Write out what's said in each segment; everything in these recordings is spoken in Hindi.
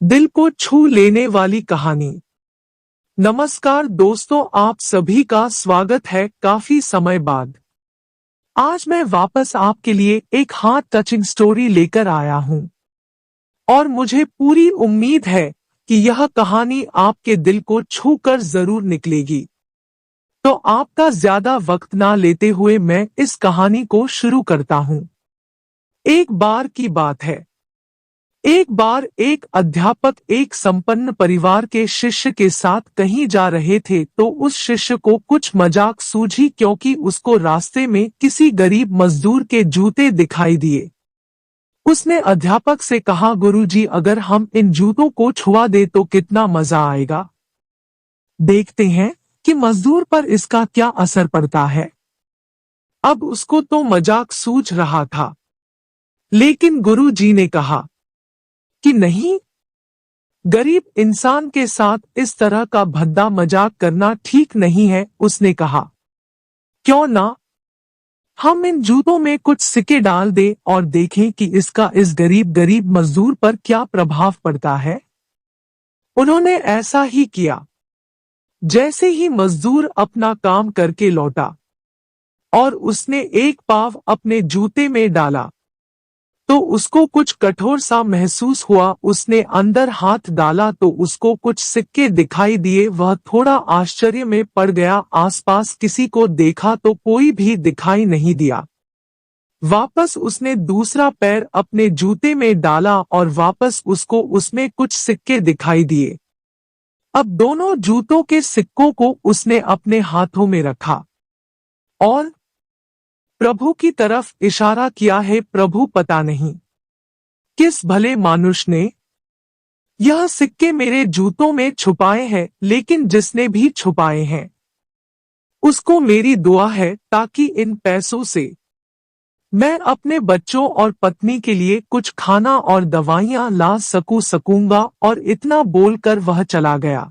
दिल को छू लेने वाली कहानी। नमस्कार दोस्तों, आप सभी का स्वागत है काफी समय बाद। आज मैं वापस आपके लिए एक हार्ट टचिंग स्टोरी लेकर आया हूं और मुझे पूरी उम्मीद है कि यह कहानी आपके दिल को छू कर जरूर निकलेगी। तो आपका ज्यादा वक्त ना लेते हुए मैं इस कहानी को शुरू करता हूं। एक बार की बात है। एक बार एक अध्यापक एक संपन्न परिवार के शिष्य के साथ कहीं जा रहे थे तो उस शिष्य को कुछ मजाक सूझी क्योंकि उसको रास्ते में किसी गरीब मजदूर के जूते दिखाई दिए। उसने अध्यापक से कहा, गुरुजी, अगर हम इन जूतों को छुआ दे तो कितना मजा आएगा। देखते हैं कि मजदूर पर इसका क्या असर पड़ता है। अब उसको तो मजाक सूझ रहा था, लेकिन गुरुजी ने कहा कि नहीं, गरीब इंसान के साथ इस तरह का भद्दा मजाक करना ठीक नहीं है। उसने कहा, क्यों ना हम इन जूतों में कुछ सिक्के डाल दें और देखें कि इसका इस गरीब मजदूर पर क्या प्रभाव पड़ता है। उन्होंने ऐसा ही किया। जैसे ही मजदूर अपना काम करके लौटा और उसने एक पाव अपने जूते में डाला तो उसको कुछ कठोर सा महसूस हुआ। उसने अंदर हाथ डाला तो उसको कुछ सिक्के दिखाई दिए। वह थोड़ा आश्चर्य में पड़ गया। आसपास किसी को देखा तो कोई भी दिखाई नहीं दिया। वापस उसने दूसरा पैर अपने जूते में डाला और वापस उसको उसमें कुछ सिक्के दिखाई दिए। अब दोनों जूतों के सिक्कों को उसने अपने हाथों में रखा और प्रभु की तरफ इशारा किया है। प्रभु, पता नहीं किस भले मानुष ने यह सिक्के मेरे जूतों में छुपाए हैं, लेकिन जिसने भी छुपाए हैं उसको मेरी दुआ है ताकि इन पैसों से मैं अपने बच्चों और पत्नी के लिए कुछ खाना और दवाइयां ला सकूंगा। और इतना बोलकर वह चला गया।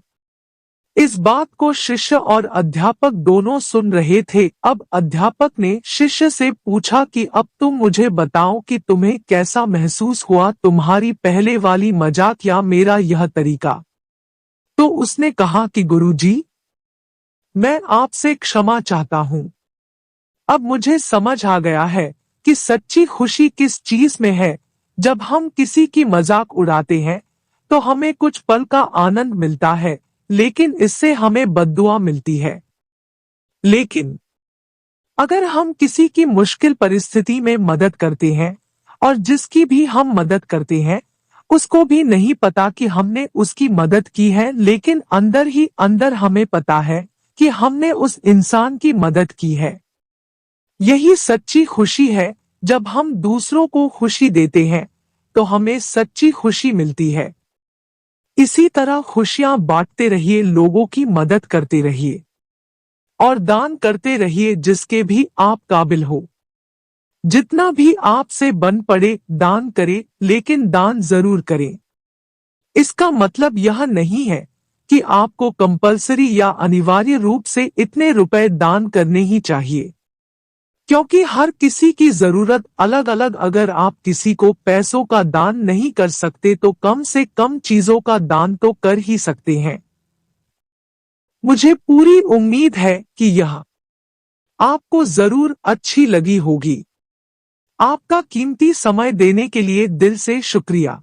इस बात को शिष्य और अध्यापक दोनों सुन रहे थे। अब अध्यापक ने शिष्य से पूछा कि अब तुम मुझे बताओ कि तुम्हें कैसा महसूस हुआ, तुम्हारी पहले वाली मजाक या मेरा यह तरीका। तो उसने कहा कि गुरुजी, मैं आपसे क्षमा चाहता हूँ। अब मुझे समझ आ गया है कि सच्ची खुशी किस चीज में है। जब हम किसी की मजाक उड़ाते हैं तो हमें कुछ पल का आनंद मिलता है, लेकिन इससे हमें बद्दुआ मिलती है। लेकिन अगर हम किसी की मुश्किल परिस्थिति में मदद करते हैं और जिसकी भी हम मदद करते हैं उसको भी नहीं पता कि हमने उसकी मदद की है, लेकिन अंदर ही अंदर हमें पता है कि हमने उस इंसान की मदद की है। यही सच्ची खुशी है। जब हम दूसरों को खुशी देते हैं तो हमें सच्ची खुशी मिलती है। इसी तरह खुशियां बांटते रहिए, लोगों की मदद करते रहिए और दान करते रहिए जिसके भी आप काबिल हो। जितना भी आपसे बन पड़े दान करें, लेकिन दान जरूर करें। इसका मतलब यह नहीं है कि आपको कंपलसरी या अनिवार्य रूप से इतने रुपए दान करने ही चाहिए, क्योंकि हर किसी की जरूरत अलग अलग। अगर आप किसी को पैसों का दान नहीं कर सकते तो कम से कम चीजों का दान तो कर ही सकते हैं। मुझे पूरी उम्मीद है कि यह आपको जरूर अच्छी लगी होगी। आपका कीमती समय देने के लिए दिल से शुक्रिया।